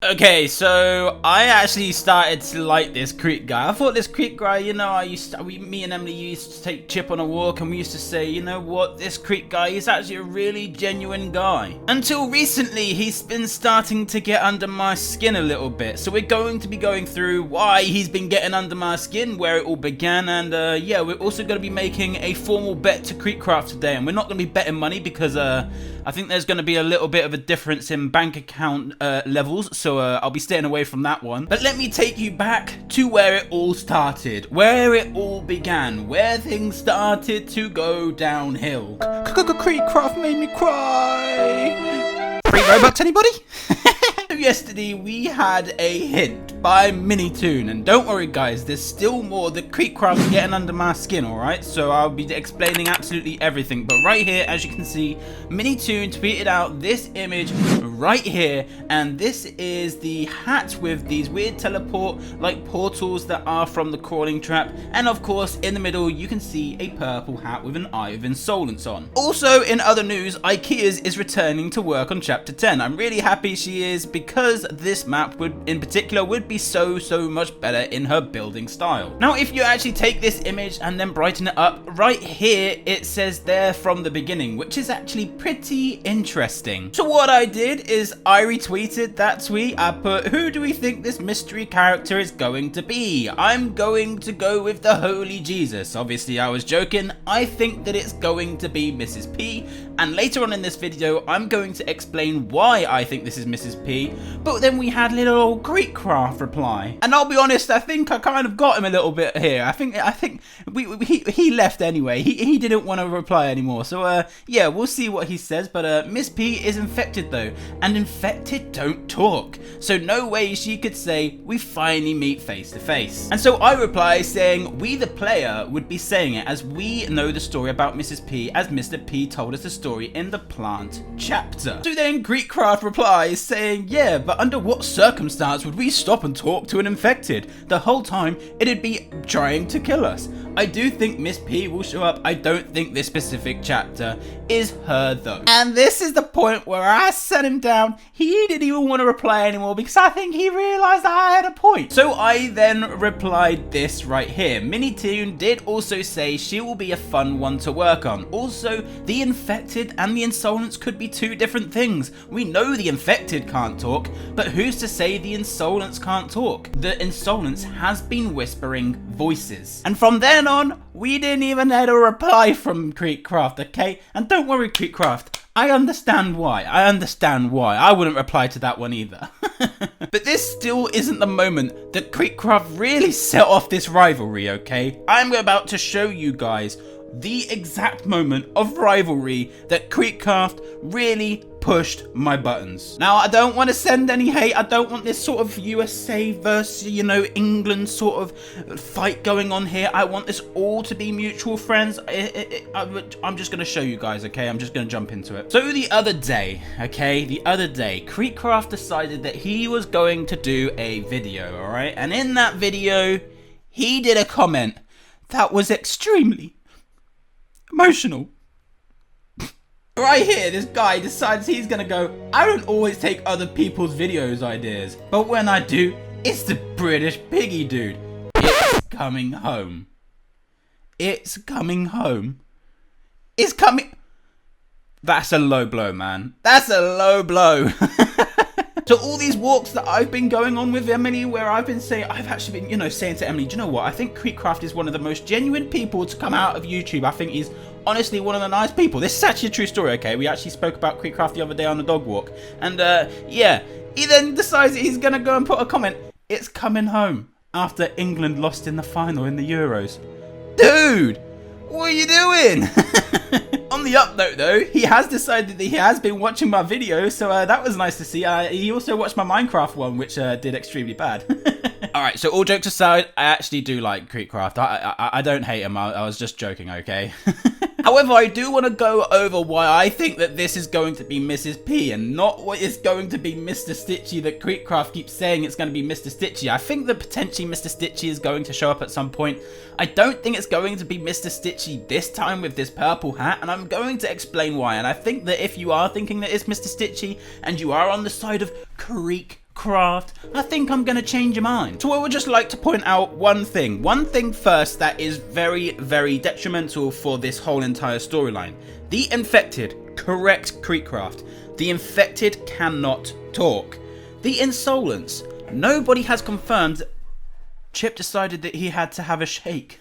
Okay, so I actually started to like this Creek guy. I thought this Creek guy, you know, me and Emily used to take Chip on a walk and we used to say, you know what, this Creek guy is actually a really genuine guy. Until recently, he's been starting to get under my skin a little bit. So we're going to be going through why he's been getting under my skin, where it all began, and yeah, we're also going to be making a formal bet to Creekcraft today. And we're not going to be betting money because I think there's going to be a little bit of a difference in bank account levels, so I'll be staying away from that one. But let me take you back to where it all started, where it all began, where things started to go downhill. Creekcraft made me cry. Free Robux, anybody? Yesterday we had a hint by Minitoon, and don't worry guys, there's still more. The Creekcraft's getting under my skin, alright? So I'll be explaining absolutely everything. But right here, as you can see, Minitoon tweeted out this image right here, and this is the hat with these weird teleport like portals that are from the crawling trap, and of course in the middle you can see a purple hat with an eye of insolence on. Also in other news, IKEA's is returning to work on chapter 10. I'm really happy she is, because this map in particular would be so much better in her building style. Now if you actually take this image and then brighten it up, right here it says there from the beginning, which is actually pretty interesting. So what I did is I retweeted that tweet. I put, who do we think this mystery character is going to be? I'm going to go with the Holy Jesus. Obviously I was joking. I think that it's going to be Mrs. P, and later on in this video I'm going to explain why I think this is Mrs. P. But then we had little old Greekcraft reply, and I'll be honest, I think I kind of got him a little bit here. I think he left anyway. He didn't want to reply anymore. So yeah, we'll see what he says. But Miss P is infected though, and infected don't talk, so no way she could say we finally meet face to face. And so I reply saying we the player would be saying it, as we know the story about Mrs. P, as Mr. P told us the story in the plant chapter. So then Greekcraft replies saying, yeah, but under what circumstance would we stop and talk to an infected? The whole time it'd be trying to kill us. I do think Miss P will show up. I don't think this specific chapter is her though. And this is the point where I set him down. He didn't even want to reply anymore because I think he realized I had a point. So I then replied this right here. Minitoon did also say she will be a fun one to work on. Also, the infected and the insolence could be two different things. We know the infected can't talk, but who's to say the insolence can't talk? The insolence has been whispering voices. And from then on, we didn't even get a reply from Creekcraft, okay? And don't worry, Creekcraft, I understand why. I wouldn't reply to that one either. But this still isn't the moment that Creekcraft really set off this rivalry, okay? I'm about to show you guys the exact moment of rivalry that Creekcraft really pushed my buttons. Now, I don't want to send any hate. I don't want this sort of USA versus, you know, England sort of fight going on here. I want this all to be mutual friends. I'm just going to show you guys, okay? I'm just going to jump into it. So the other day, Creekcraft decided that he was going to do a video, all right? And in that video, he did a comment that was extremely emotional. Right here, this guy decides he's gonna go, I don't always take other people's videos ideas, but when I do, it's the British Piggy dude. It's coming home. It's coming home. It's coming. That's a low blow, man. That's a low blow. So all these walks that I've been going on with Emily, where I've actually been, you know, saying to Emily, do you know what? I think Creekcraft is one of the most genuine people to come out of YouTube. I think he's honestly one of the nice people. This is actually a true story, okay? We actually spoke about Creekcraft the other day on the dog walk. And yeah, he then decides that he's going to go and put a comment. It's coming home after England lost in the final in the Euros. Dude, what are you doing? On the up note though, he has decided that he has been watching my videos, so that was nice to see. He also watched my Minecraft one, which did extremely bad. Alright, so all jokes aside, I actually do like Creekcraft. I don't hate him, I was just joking, okay? However, I do want to go over why I think that this is going to be Mrs. P and not what is going to be Mr. Stitchy that Creekcraft keeps saying it's going to be Mr. Stitchy. I think that potentially Mr. Stitchy is going to show up at some point. I don't think it's going to be Mr. Stitchy this time with this purple hat, and I'm going to explain why. And I think that if you are thinking that it's Mr. Stitchy and you are on the side of Creekcraft, Creekcraft, I think I'm gonna change your mind. So I would just like to point out one thing first that is very, very detrimental for this whole entire storyline. The infected, correct Creekcraft. The infected cannot talk. The insolence, nobody has confirmed. Chip decided that he had to have a shake.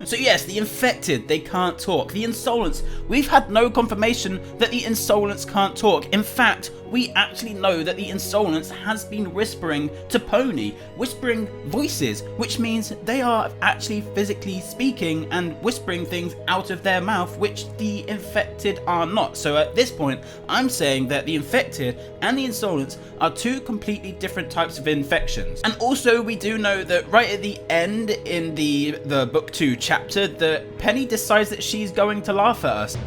So yes, the infected, they can't talk. The insolence, we've had no confirmation that the insolence can't talk. In fact, we actually know that the insolence has been whispering to Pony, whispering voices, which means they are actually physically speaking and whispering things out of their mouth, which the infected are not. So at this point, I'm saying that the infected and the insolence are two completely different types of infections. And also, we do know that right at the end in the book 2 chapter, that Penny decides that she's going to laugh at us.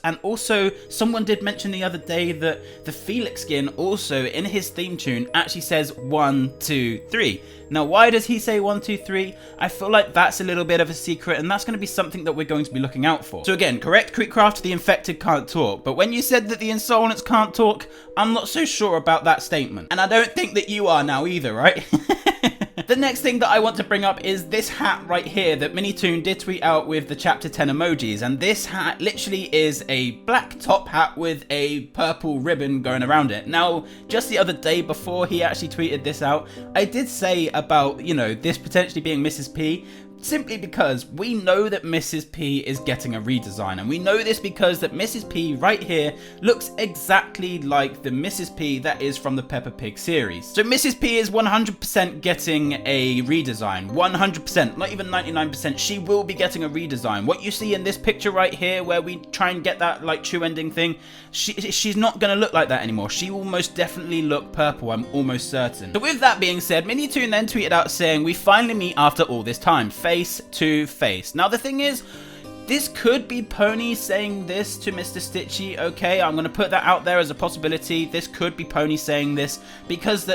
And also, someone did mention the other day that the Felix skin also in his theme tune actually says 1, 2, 3. Now, why does he say 1, 2, 3? I feel like that's a little bit of a secret, and that's going to be something that we're going to be looking out for. So again, correct Creekcraft, the infected can't talk. But when you said that the insolence can't talk, I'm not so sure about that statement. And I don't think that you are now either, right? The next thing that I want to bring up is this hat right here that Minitoon did tweet out with the chapter 10 emojis, and this hat literally is a black top hat with a purple ribbon going around it. Now, just the other day before he actually tweeted this out, I did say about, you know, this potentially being Mrs. P, simply because we know that Mrs. P is getting a redesign, and we know this because that Mrs. P right here looks exactly like the Mrs. P that is from the Peppa Pig series. So Mrs. P is 100% getting a redesign, 100%, not even 99%, she will be getting a redesign. What you see in this picture right here where we try and get that like true ending thing, she's not going to look like that anymore. She will most definitely look purple, I'm almost certain. So with that being said, Minitoon then tweeted out saying, "We finally meet after all this time. Face to face." Now the thing is, this could be Pony saying this to Mr. Stitchy, okay? I'm going to put that out there as a possibility. This could be Pony saying this because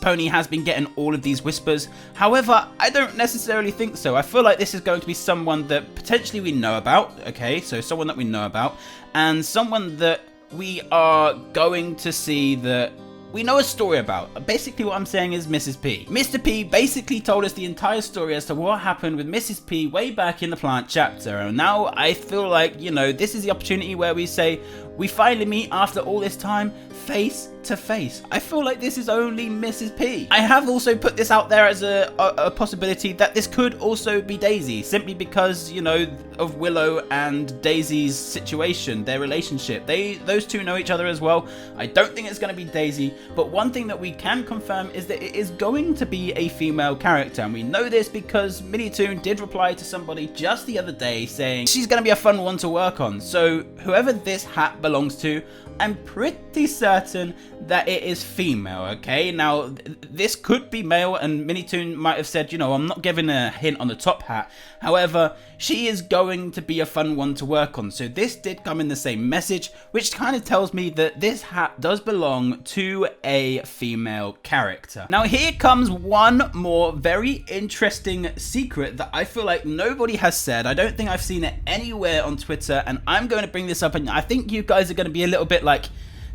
Pony has been getting all of these whispers. However, I don't necessarily think so. I feel like this is going to be someone that potentially we know about, okay? So someone that we know about, and someone that we are going to see that we know a story about. Basically what I'm saying is Mrs. P. Mr. P basically told us the entire story as to what happened with Mrs. P way back in the plant chapter, and now I feel like, you know, this is the opportunity where we say we finally meet after all this time, face to face. I feel like this is only Mrs. P. I have also put this out there as a possibility that this could also be Daisy, simply because, you know, of Willow and Daisy's situation, their relationship. Those two know each other as well. I don't think it's going to be Daisy, but one thing that we can confirm is that it is going to be a female character, and we know this because Minitoon did reply to somebody just the other day saying she's going to be a fun one to work on. So whoever this hat belongs to, I'm pretty certain that it is female, okay? Now, this could be male, and Minitoon might have said, you know, I'm not giving a hint on the top hat. However, she is going to be a fun one to work on. So this did come in the same message, which kind of tells me that this hat does belong to a female character. Now, here comes one more very interesting secret that I feel like nobody has said. I don't think I've seen it anywhere on Twitter, and I'm going to bring this up, and I think you guys are going to be a little bit like,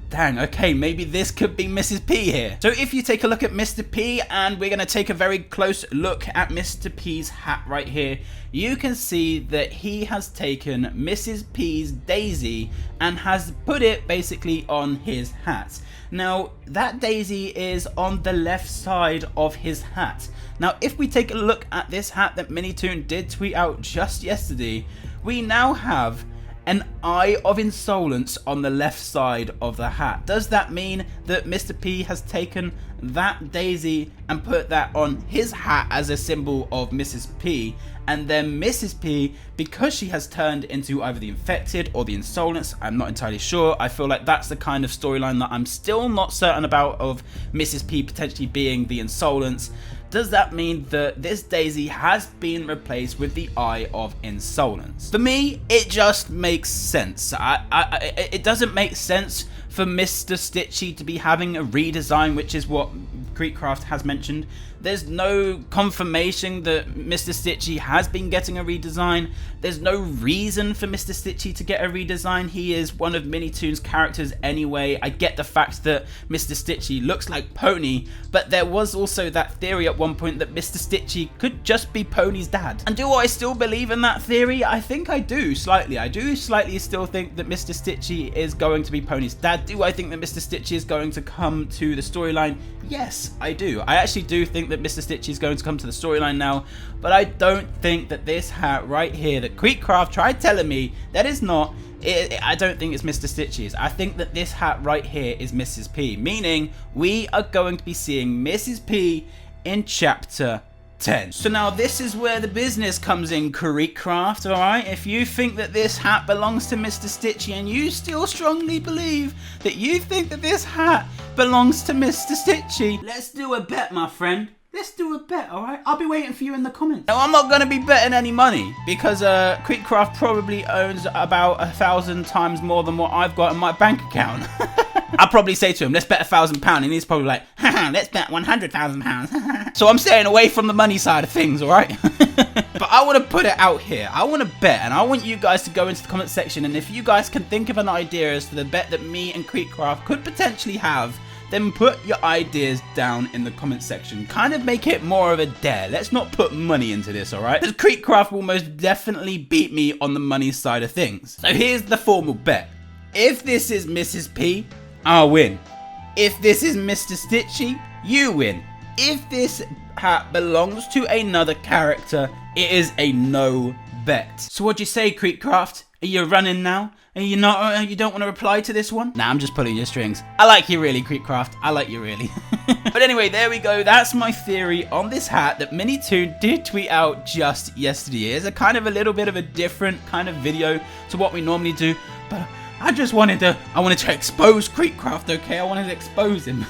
dang, okay, maybe this could be Mrs. P here. So if you take a look at Mr. P, and we're going to take a very close look at Mr. P's hat right here, you can see that he has taken Mrs. P's Daisy and has put it basically on his hat. Now, that Daisy is on the left side of his hat. Now, if we take a look at this hat that Minitoon did tweet out just yesterday, we now have an eye of insolence on the left side of the hat. Does that mean that Mr. P has taken that Daisy and put that on his hat as a symbol of Mrs. P, and then Mrs. P, because she has turned into either the infected or the insolence, I'm not entirely sure. I feel like that's the kind of storyline that I'm still not certain about, of Mrs. P potentially being the insolence. Does that mean that this Daisy has been replaced with the Eye of Insolence? For me, it just makes sense. It doesn't make sense for Mr. Stitchy to be having a redesign, which is what Greekcraft has mentioned. There's no confirmation that Mr. Stitchy has been getting a redesign. There's no reason for Mr. Stitchy to get a redesign. He is one of Minitoon's characters anyway. I get the fact that Mr. Stitchy looks like Pony, but there was also that theory at one point that Mr. Stitchy could just be Pony's dad. And do I still believe in that theory? I think I do, slightly. I do slightly still think that Mr. Stitchy is going to be Pony's dad. Do I think that Mr. Stitchy is going to come to the storyline? Yes, I do. I actually do think that Mr. Stitchy is going to come to the storyline now, but I don't think that this hat right here that Creekcraft tried telling me that is not, I don't think it's Mr. Stitchy's. I think that this hat right here is Mrs. P, meaning we are going to be seeing Mrs. P in chapter 10. So now this is where the business comes in, Creekcraft, alright? If you think that this hat belongs to Mr. Stitchy and you still strongly believe that you think that this hat belongs to Mr. Stitchy, let's do a bet, my friend. Let's do a bet, alright? I'll be waiting for you in the comments. Now, I'm not going to be betting any money because Creekcraft probably owns about 1,000 times more than what I've got in my bank account. I'll probably say to him, let's bet £1,000, and he's probably like, haha, let's bet £100,000. So I'm staying away from the money side of things, alright? But I want to put it out here. I want to bet, and I want you guys to go into the comment section, and if you guys can think of an idea as to the bet that me and Creekcraft could potentially have, then put your ideas down in the comment section. Kind of make it more of a dare. Let's not put money into this, alright? Because Creekcraft will most definitely beat me on the money side of things. So here's the formal bet. If this is Mrs. P, I'll win. If this is Mr. Stitchy, you win. If this hat belongs to another character, it is a no bet. So what do you say, Creekcraft? Are you running now? Are you not? You don't want to reply to this one? Nah, I'm just pulling your strings. I like you really, Creekcraft. I like you really. But anyway, there we go. That's my theory on this hat that Minitoon did tweet out just yesterday. It's a kind of a little bit of a different kind of video to what we normally do, but I wanted to expose Creekcraft, okay? I wanted to expose him.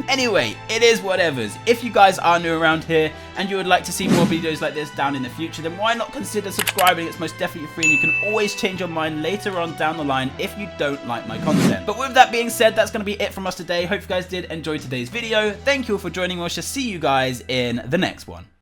Anyway, it is whatevers. If you guys are new around here and you would like to see more videos like this down in the future, then why not consider subscribing? It's most definitely free and you can always change your mind later on down the line if you don't like my content. But with that being said, that's going to be it from us today. Hope you guys did enjoy today's video. Thank you all for joining. I shall see you guys in the next one.